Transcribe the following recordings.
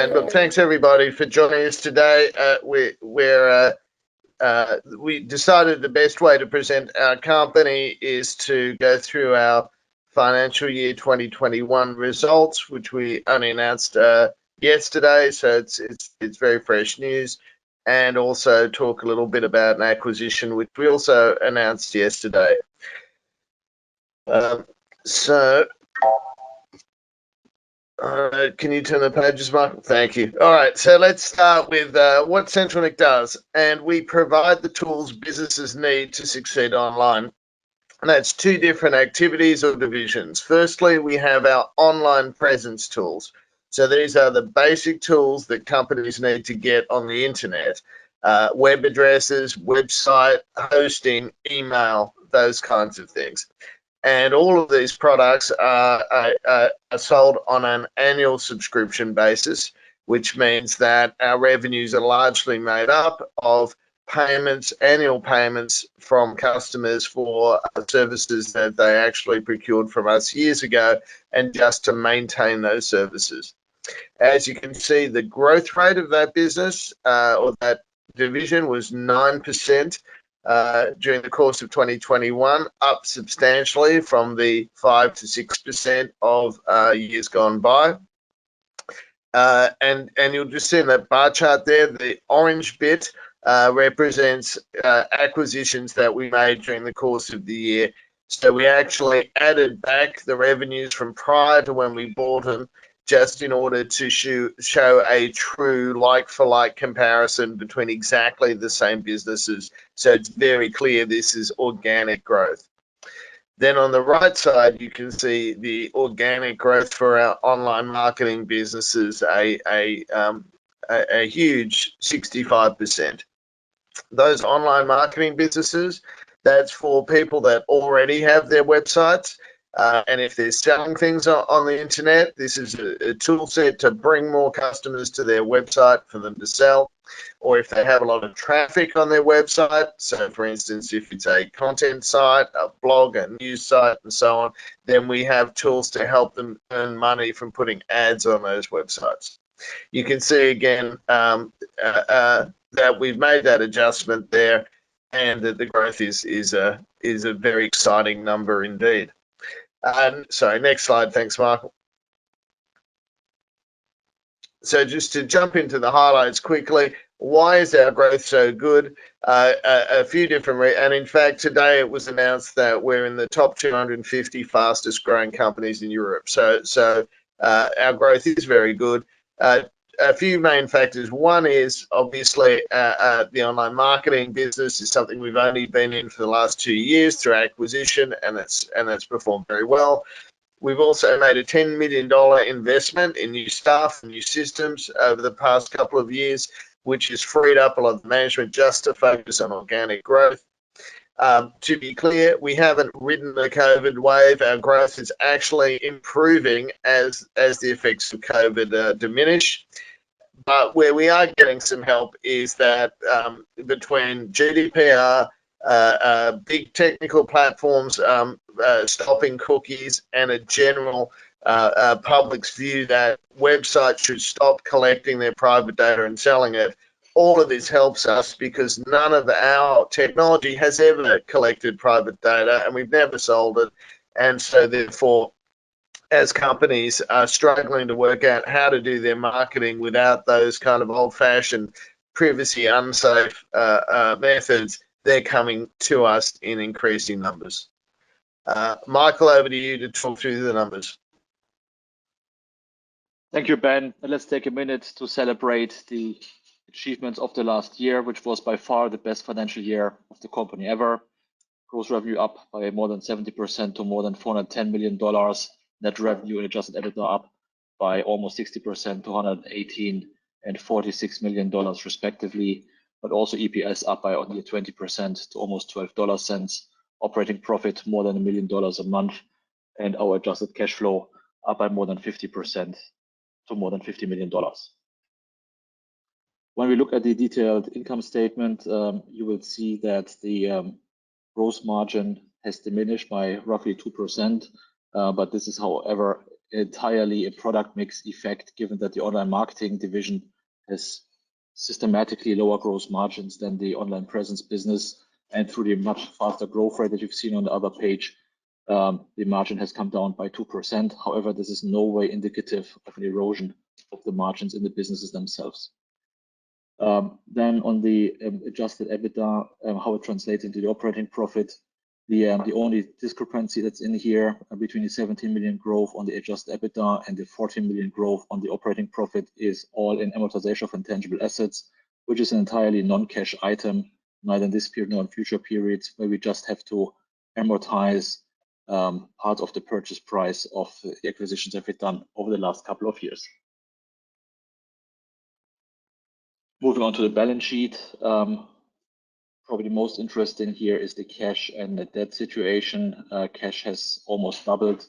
And look, thanks everybody for joining us today. We decided the best way to present our company is to go through our financial year 2021 results, which we only announced yesterday, so it's very fresh news, and also talk a little bit about an acquisition which we also announced yesterday. Can you turn the pages, Michael? Thank you. All right, so let's start with what CentralNic does, and we provide the tools businesses need to succeed online. And that's two different activities or divisions. Firstly, we have our online presence tools. So these are the basic tools that companies need to get on the internet. Web addresses, website, hosting, email, those kinds of things. And all of these products are sold on an annual subscription basis, which means that our revenues are largely made up of payments, annual payments from customers for services that they actually procured from us years ago, and just to maintain those services. As you can see, the growth rate of that business or that division was 9%. During the course of 2021, up substantially from the 5 to 6% of years gone by. And you'll just see in that bar chart there, the orange bit represents acquisitions that we made during the course of the year. So we actually added back the revenues from prior to when we bought them, just in order to show a true like-for-like comparison between exactly the same businesses. So it's very clear this is organic growth. Then on the right side, you can see the organic growth for our online marketing businesses, a huge 65%. Those online marketing businesses, that's for people that already have their websites. And if they're selling things on the internet, this is a tool set to bring more customers to their website for them to sell. Or if they have a lot of traffic on their website, so for instance, if it's a content site, a blog, a news site, and so on, then we have tools to help them earn money from putting ads on those websites. You can see again that we've made that adjustment there, and that the growth is a very exciting number indeed. Sorry, next slide. Thanks, Michael. So just to jump into the highlights quickly, why is our growth so good? A few different and in fact, today it was announced that we're in the top 250 fastest growing companies in Europe. So our growth is very good. A few main factors. One is obviously the online marketing business is something we've only been in for the last 2 years through acquisition, and it's performed very well. We've also made a $10 million investment in new staff and new systems over the past couple of years, which has freed up a lot of management just to focus on organic growth. To be clear, we haven't ridden the COVID wave. Our growth is actually improving as the effects of COVID diminish. But where we are getting some help is that between GDPR, big technical platforms stopping cookies, and a general public's view that websites should stop collecting their private data and selling it, all of this helps us because none of our technology has ever collected private data, and we've never sold it. And so therefore, as companies are struggling to work out how to do their marketing without those kind of old-fashioned privacy unsafe methods, they're coming to us in increasing numbers. Michael, over to you to talk through the numbers. Thank you, Ben. And let's take a minute to celebrate the achievements of the last year, which was by far the best financial year of the company ever. Gross revenue up by more than 70% to more than $410 million. Net revenue and adjusted Ebitda up by almost 60% to $118 and $46 million respectively, but also EPS up by only 20% to almost $12. Operating profit more than $1 million a month, and our adjusted cash flow up by more than 50% to more than $50 million. When we look at the detailed income statement, you will see that the gross margin has diminished by roughly 2%, but this is, however, entirely a product mix effect, given that the online marketing division has systematically lower gross margins than the online presence business. And through the much faster growth rate that you've seen on the other page, the margin has come down by 2%. However, this is no way indicative of an erosion of the margins in the businesses themselves. Then on the adjusted EBITDA, how it translates into the operating profit, the only discrepancy that's in here between the 17 million growth on the adjusted EBITDA and the 14 million growth on the operating profit is all in amortization of intangible assets, which is an entirely non-cash item, neither in this period nor in future periods, where we just have to amortize part of the purchase price of the acquisitions that we've done over the last couple of years. Moving on to the balance sheet, probably most interesting here is the cash and the debt situation. Cash has almost doubled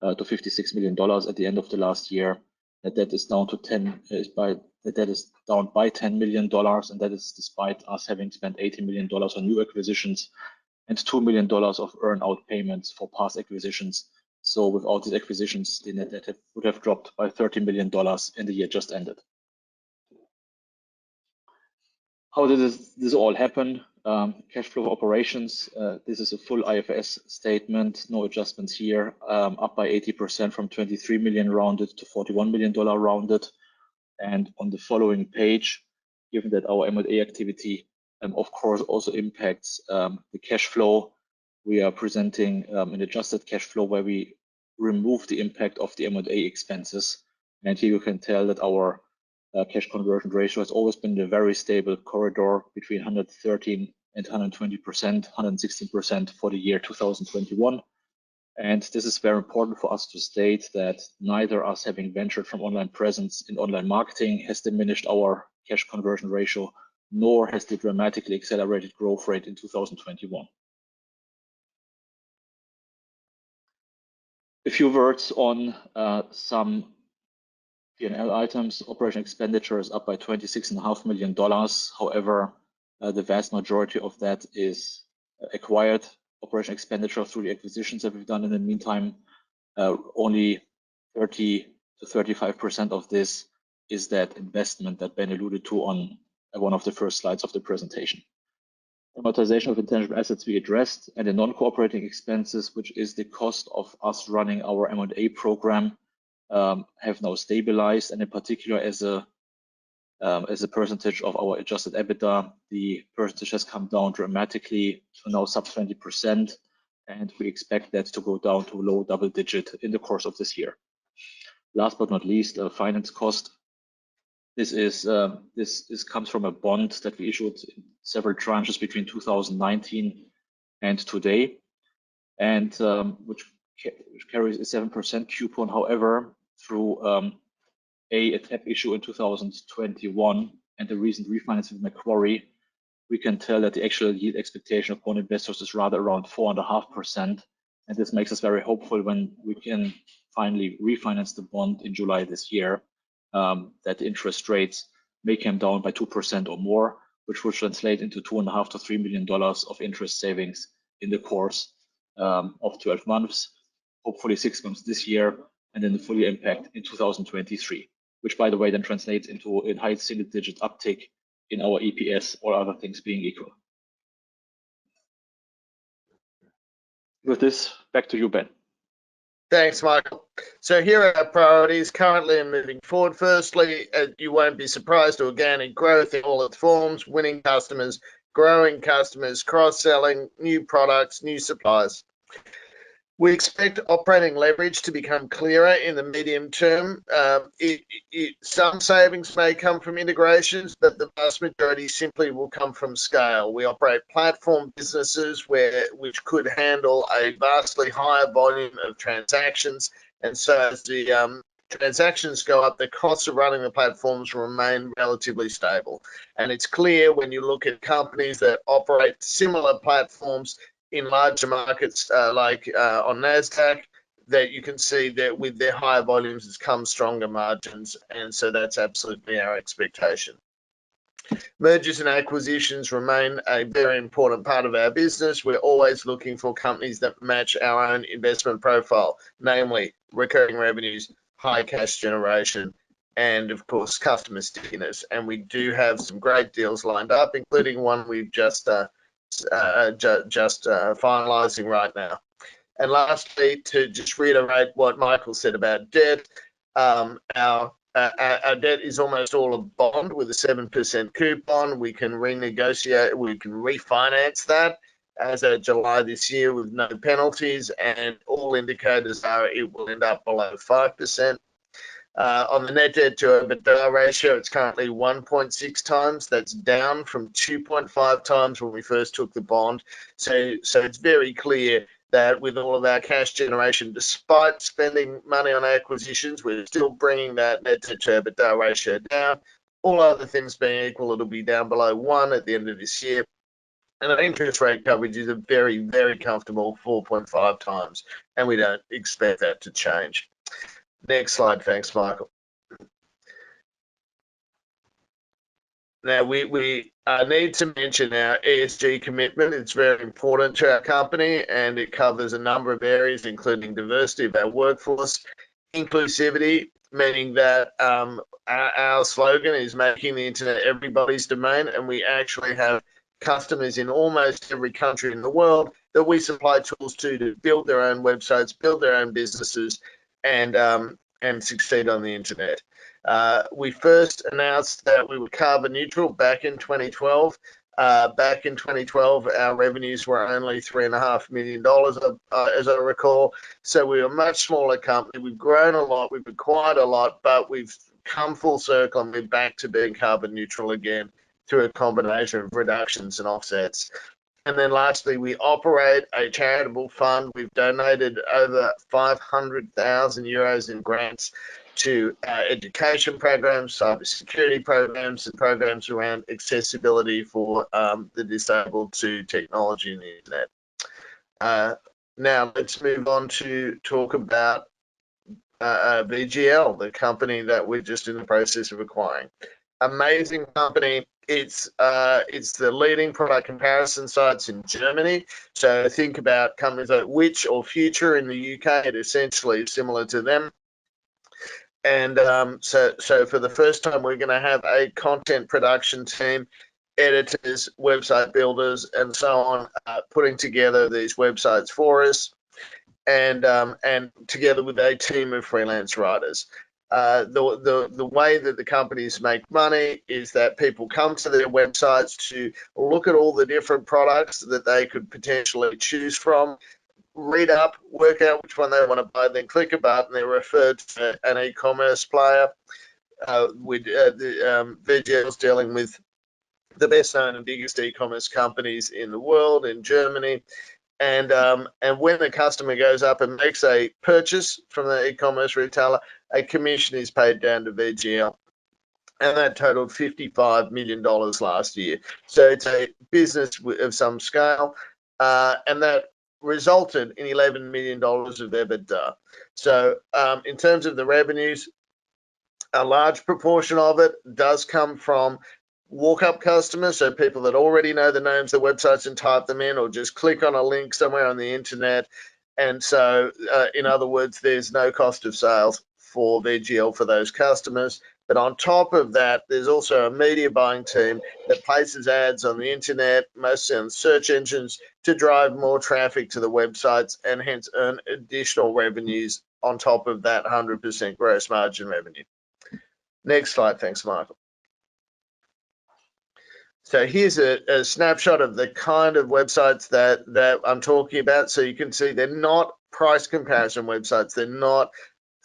to $56 million at the end of the last year. The debt is down to down by $10 million, and that is despite us having spent $80 million on new acquisitions and $2 million of earn-out payments for past acquisitions. So without these acquisitions, the net debt would have dropped by $30 million in the year just ended. How did this all happen? Cash flow operations. This is a full IFRS statement, no adjustments here. Up by 80% from 23 million rounded to $41 million rounded. And on the following page, given that our M&A activity, of course, also impacts the cash flow, we are presenting an adjusted cash flow where we remove the impact of the M&A expenses. And here you can tell that our cash conversion ratio has always been in a very stable corridor between 113 and 120%, 116% for the year 2021. And this is very important for us to state that neither us having ventured from online presence in online marketing has diminished our cash conversion ratio, nor has the dramatically accelerated growth rate in 2021. A few words on some P&L items. Operating expenditure is up by $26.5 million. However, the vast majority of that is acquired operation expenditure through the acquisitions that we've done in the meantime. Only 30 to 35% of this is that investment that Ben alluded to on one of the first slides of the presentation. Amortization of intangible assets we addressed, and the non-cooperating expenses, which is the cost of us running our M&A program, have now stabilized, and in particular as a percentage of our adjusted EBITDA, the percentage has come down dramatically to now sub 20%, and we expect that to go down to low double digit in the course of this year. Last but not least, finance cost. This comes from a bond that we issued in several tranches between 2019 and today, and which carries a 7% coupon. However, through a tap issue in 2021 and the recent refinancing with Macquarie, we can tell that the actual yield expectation of bond investors is rather around 4.5%. And this makes us very hopeful when we can finally refinance the bond in July this year, that the interest rates may come down by 2% or more, which will translate into $2.5 to $3 million of interest savings in the course of 12 months, hopefully 6 months this year, and then the full impact in 2023, which, by the way, then translates into a high single-digit uptick in our EPS, or other things being equal. With this, back to you, Ben. Thanks, Michael. So here are our priorities currently and moving forward. Firstly, you won't be surprised, organic growth in all its forms, winning customers, growing customers, cross-selling, new products, new suppliers. We expect operating leverage to become clearer in the medium term. Some savings may come from integrations, but the vast majority simply will come from scale. We operate platform businesses which could handle a vastly higher volume of transactions, and so as the transactions go up, the costs of running the platforms remain relatively stable. And it's clear when you look at companies that operate similar platforms in larger markets like on NASDAQ, that you can see that with their higher volumes has come stronger margins, and so that's absolutely our expectation. Mergers and acquisitions remain a very important part of our business. We're always looking for companies that match our own investment profile, namely recurring revenues, high cash generation, and of course customer stickiness. And we do have some great deals lined up, including one we've just finalizing right now. And lastly, to just reiterate what Michael said about debt, our debt is almost all a bond with a 7% coupon. We can renegotiate, we can refinance that as of July this year with no penalties, and all indicators are it will end up below 5%. On the net debt to Ebitda ratio, it's currently 1.6 times. That's down from 2.5 times when we first took the bond. So it's very clear that with all of our cash generation, despite spending money on acquisitions, we're still bringing that net debt to Ebitda ratio down. All other things being equal, it'll be down below 1 at the end of this year. And our interest rate coverage is a very, very comfortable 4.5 times, and we don't expect that to change. Next slide, thanks, Michael. Now, we need to mention our ESG commitment. It's very important to our company, and it covers a number of areas, including diversity of our workforce, inclusivity, meaning that our slogan is making the internet everybody's domain, and we actually have customers in almost every country in the world that we supply tools to build their own websites, build their own businesses, and succeed on the internet. We first announced that we were carbon neutral back in 2012. Back in 2012, our revenues were only $3.5 million, as I recall. So we were a much smaller company. We've grown a lot, we've acquired a lot, but we've come full circle and we're back to being carbon neutral again through a combination of reductions and offsets. And then lastly, we operate a charitable fund. We've donated over 500,000 euros in grants to education programs, cybersecurity programs, and programs around accessibility for the disabled to technology and the internet. Now let's move on to talk about VGL, the company that we're just in the process of acquiring. Amazing company. It's the leading product comparison sites in Germany. So think about companies like Which or Future in the UK. It essentially is similar to them. And so for the first time, we're going to have a content production team, editors, website builders, and so on, putting together these websites for us, and together with a team of freelance writers. The way that the companies make money is that people come to their websites to look at all the different products that they could potentially choose from, read up, work out which one they want to buy, then click a button. They're referred to an e-commerce player. VGL is dealing with the best known and biggest e-commerce companies in the world in Germany. And when the customer goes up and makes a purchase from the e-commerce retailer, a commission is paid down to VGL. And that totaled $55 million last year. So it's a business of some scale. And that resulted in $11 million of Ebitda. So in terms of the revenues, a large proportion of it does come from walk-up customers, so people that already know the names of the websites and type them in, or just click on a link somewhere on the internet. And so, in other words, there's no cost of sales for VGL for those customers. But on top of that, there's also a media buying team that places ads on the internet, mostly on search engines, to drive more traffic to the websites and hence earn additional revenues on top of that 100% gross margin revenue. Next slide, thanks, Michael. So here's a snapshot of the kind of websites that I'm talking about. So you can see they're not price comparison websites. They're not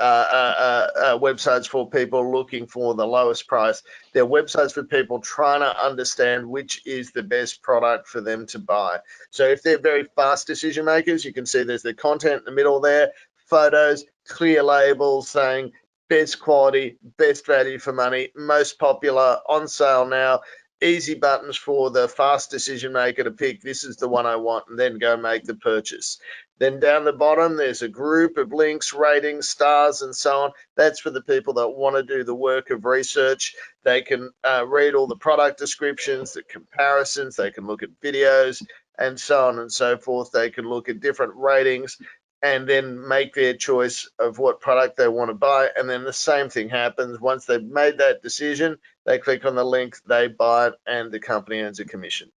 websites for people looking for the lowest price. They're websites for people trying to understand which is the best product for them to buy. So if they're very fast decision makers, you can see there's the content in the middle there, photos, clear labels saying best quality, best value for money, most popular, on sale now. easy buttons for the fast decision maker to pick, this is the one I want, and then go make the purchase. Then down the bottom, there's a group of links, ratings, stars, and so on. That's for the people that want to do the work of research. They can read all the product descriptions, the comparisons, they can look at videos, and so on and so forth. They can look at different ratings and then make their choice of what product they want to buy. And then the same thing happens. Once they've made that decision, they click on the link, they buy it, and the company earns a commission.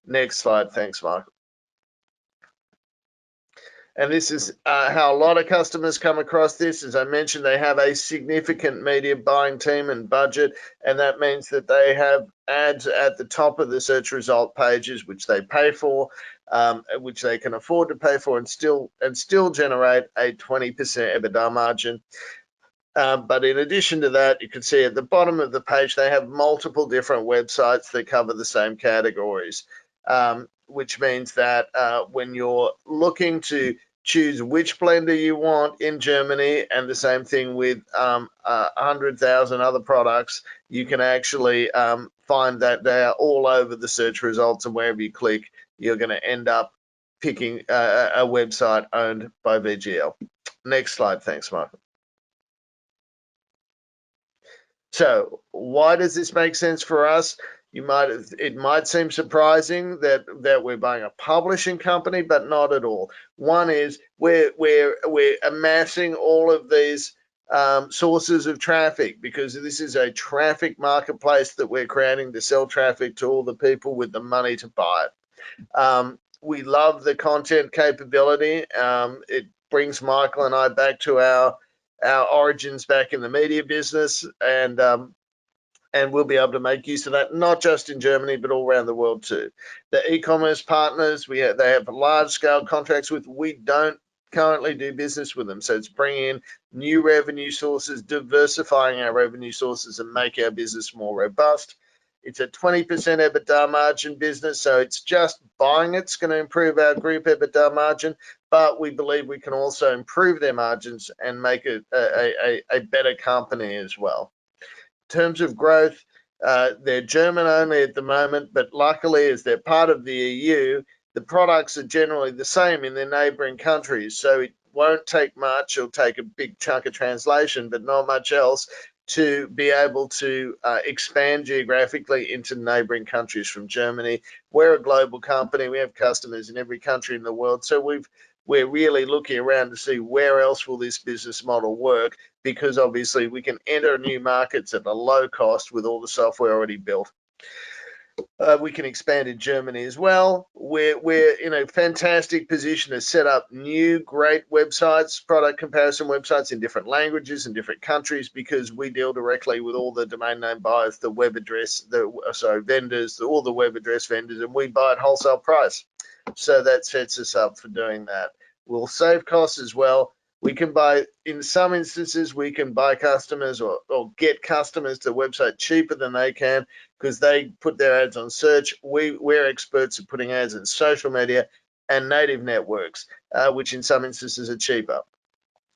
Next slide. Thanks, Michael. And this is how a lot of customers come across this. As I mentioned, they have a significant media buying team and budget, and that means that they have ads at the top of the search result pages, which they pay for, which they can afford to pay for, and still generate a 20% EBITDA margin. But in addition to that, you can see at the bottom of the page, they have multiple different websites that cover the same categories, which means that when you're looking to choose which blender you want in Germany, and the same thing with 100,000 other products, you can actually find that they are all over the search results, and wherever you click, you're going to end up picking a website owned by VGL. Next slide. Thanks, Michael. So why does this make sense for us? It might seem surprising that we're buying a publishing company, but not at all. One is we're amassing all of these sources of traffic, because this is a traffic marketplace that we're creating to sell traffic to all the people with the money to buy it. We love the content capability. It brings Michael and I back to our origins back in the media business, and we'll be able to make use of that, not just in Germany, but all around the world too. The e-commerce partners, they have large-scale contracts with. We don't currently do business with them, so it's bringing in new revenue sources, diversifying our revenue sources, and make our business more robust. It's a 20% EBITDA margin business, so it's just buying it's going to improve our group EBITDA margin, but we believe we can also improve their margins and make it a better company as well. In terms of growth, they're German only at the moment, but luckily, as they're part of the EU, the products are generally the same in their neighbouring countries, so it won't take much. It'll take a big chunk of translation, but not much else, to be able to expand geographically into neighbouring countries from Germany. We're a global company. We have customers in every country in the world, so we're really looking around to see where else will this business model work, because obviously we can enter new markets at a low cost with all the software already built. We can expand in Germany as well. We're in a fantastic position to set up new great websites, product comparison websites in different languages and different countries, because we deal directly with all the domain name buyers, the web address, vendors, all the web address vendors, and we buy at wholesale price. So that sets us up for doing that. We'll save costs as well. We can buy, in some instances, we can buy customers or get customers to the website cheaper than they can, because they put their ads on search. We're experts at putting ads in social media and native networks, which in some instances are cheaper.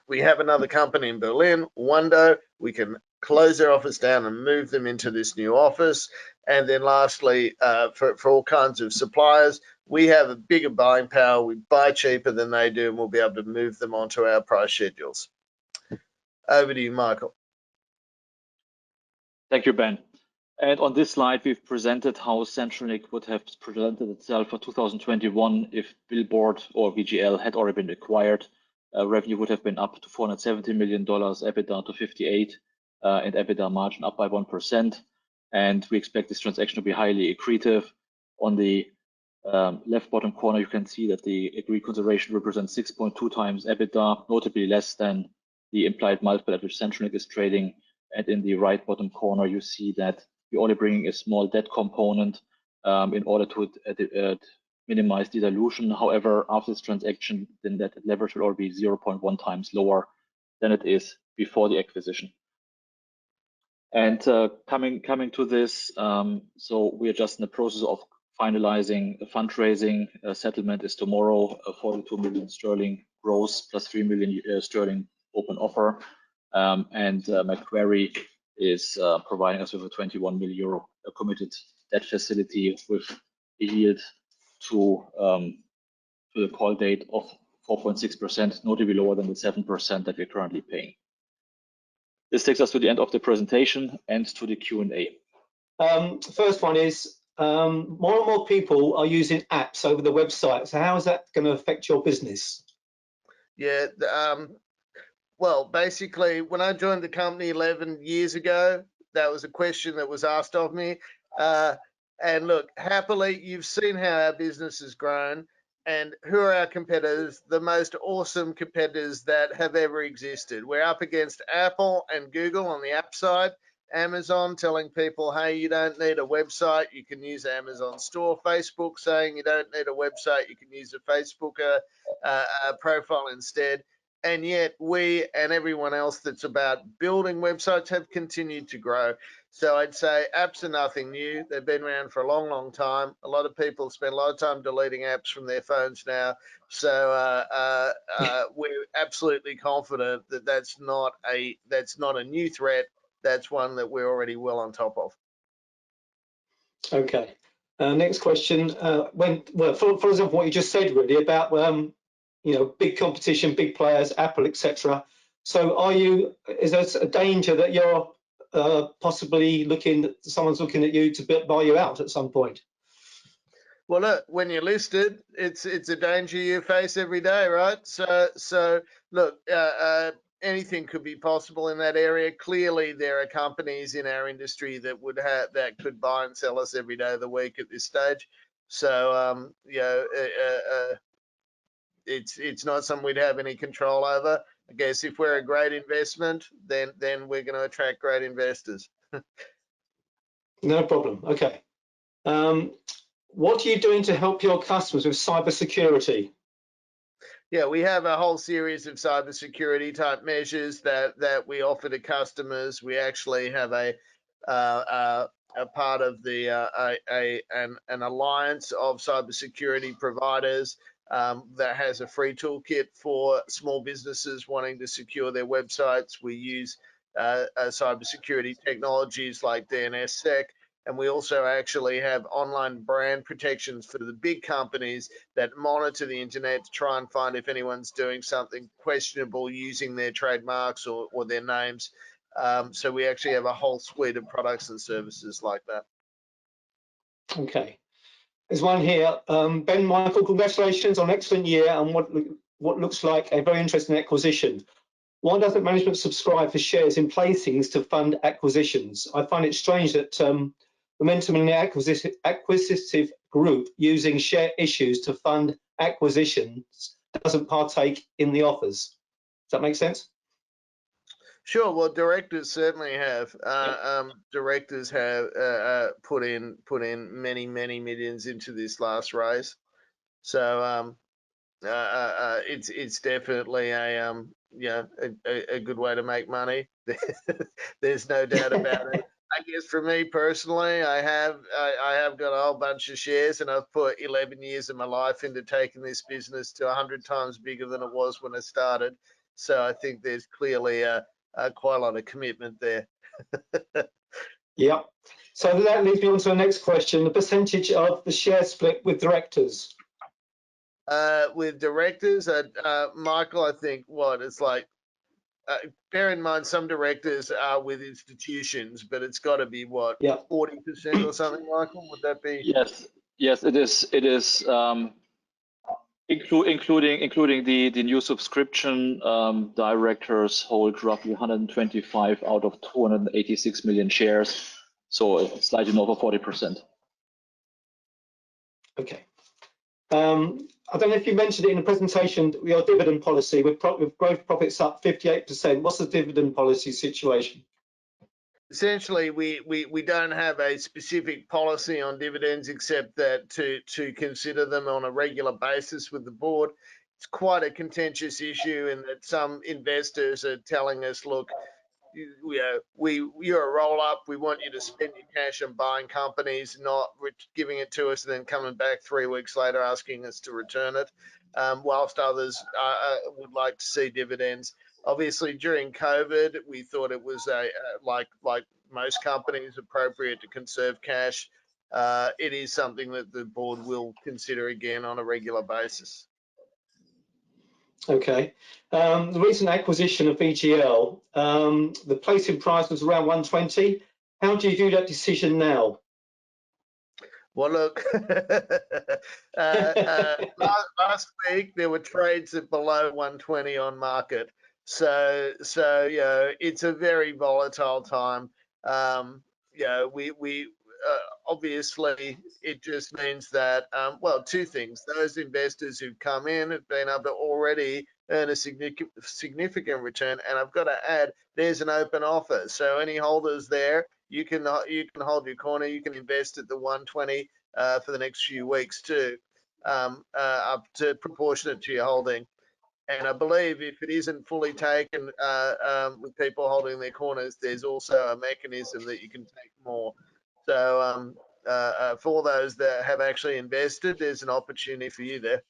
We have another company in Berlin, Wando. We can close their office down and move them into this new office. And then lastly, for all kinds of suppliers, we have a bigger buying power. We buy cheaper than they do, and we'll be able to move them onto our price schedules. Over to you, Michael. Thank you, Ben. And on this slide, we've presented how CentralNic would have presented itself for 2021 if Billboard or VGL had already been acquired. Revenue would have been up to $470 million, EBITDA to 58, and EBITDA margin up by 1%. And we expect this transaction to be highly accretive. On the left bottom corner, you can see that the agreed consideration represents 6.2 times EBITDA, notably less than the implied multiple at which CentralNic is trading. And in the right bottom corner, you see that we're only bringing a small debt component in order to minimize the dilution. However, after this transaction, then that leverage will already be 0.1 times lower than it is before the acquisition. And coming to this, so we are just in the process of finalizing a fundraising. Settlement is tomorrow, 42 million sterling gross plus 3 million sterling open offer. And Macquarie is providing us with a 21 million euro committed debt facility with a yield to the call date of 4.6%, notably lower than the 7% that we're currently paying. This takes us to the end of the presentation and to the Q&A. First one is, more and more people are using apps over the website. So how is that going to affect your business? Yeah, well, basically, when I joined the company 11 years ago, that was a question that was asked of me. And look, happily, you've seen how our business has grown. And who are our competitors? The most awesome competitors that have ever existed. We're up against Apple and Google on the app side, Amazon telling people, hey, you don't need a website, you can use Amazon store, Facebook saying you don't need a website, you can use a Facebook profile instead. And yet we and everyone else that's about building websites have continued to grow. So I'd say apps are nothing new. They've been around for a long, long time. A lot of people spend a lot of time deleting apps from their phones now. So we're absolutely confident that that's not a new threat. That's one that we're already well on top of. Okay. Next question. For example, what you just said really about big competition, big players, Apple, etc. So is there a danger that you're possibly someone's looking at you to buy you out at some point? Well, look, when you're listed, it's a danger you face every day, right? So look, anything could be possible in that area. Clearly, there are companies in our industry that could buy and sell us every day of the week at this stage. So it's not something we'd have any control over. I guess if we're a great investment, then we're going to attract great investors. No problem. Okay. What are you doing to help your customers with cybersecurity? Yeah, we have a whole series of cybersecurity type measures that we offer to customers. We actually have a part of an alliance of cybersecurity providers that has a free toolkit for small businesses wanting to secure their websites. We use cybersecurity technologies like DNSSEC. And we also actually have online brand protections for the big companies that monitor the internet to try and find if anyone's doing something questionable using their trademarks or their names. So we actually have a whole suite of products and services like that. Okay. There's one here. Ben Michael, congratulations on an excellent year and what looks like a very interesting acquisition. Why doesn't management subscribe for shares in placings to fund acquisitions? I find it strange that Momentum in the acquisitive group using share issues to fund acquisitions doesn't partake in the offers. Does that make sense? Sure. Well, directors certainly have. Directors have put in many millions into this last raise. So it's definitely a good way to make money. There's no doubt about it. I guess for me personally, I have got a whole bunch of shares, and I've put 11 years of my life into taking this business to 100 times bigger than it was when I started. So I think there's clearly quite a lot of commitment there. Yeah. So that leads me on to the next question: the percentage of the share split with directors. With directors, Michael, I think it's like. Bear in mind, some directors are with institutions, but it's got to be what, 40% or something, Michael? Would that be? Yes, it is. It is including the new subscription. Directors hold roughly 125 out of 286 million shares, so slightly over 40%. Okay. I don't know if you mentioned it in the presentation, your dividend policy with growth profits up 58%. What's the dividend policy situation? Essentially, we don't have a specific policy on dividends except that to consider them on a regular basis with the board. It's quite a contentious issue in that some investors are telling us, look, you're a roll-up. We want you to spend your cash on buying companies, not giving it to us and then coming back 3 weeks later asking us to return it, whilst others would like to see dividends. Obviously, during COVID, we thought it was like most companies, appropriate to conserve cash it is something that the board will consider again on a regular basis. Okay. The recent acquisition of VGL, the placing price was around 120. How do you view that decision now? Well, look, last week there were trades at below 120 on market. So you know, it's a very volatile time. You know, we obviously it just means that, well, two things. Those investors who've come in have been able to already earn a significant return. And I've got to add, there's an open offer. So any holders there, you can hold your corner. You can invest at the 120 for the next few weeks too, up to proportionate to your holding. And I believe if it isn't fully taken with people holding their corners, there's also a mechanism that you can take more. So for those that have actually invested, there's an opportunity for you there.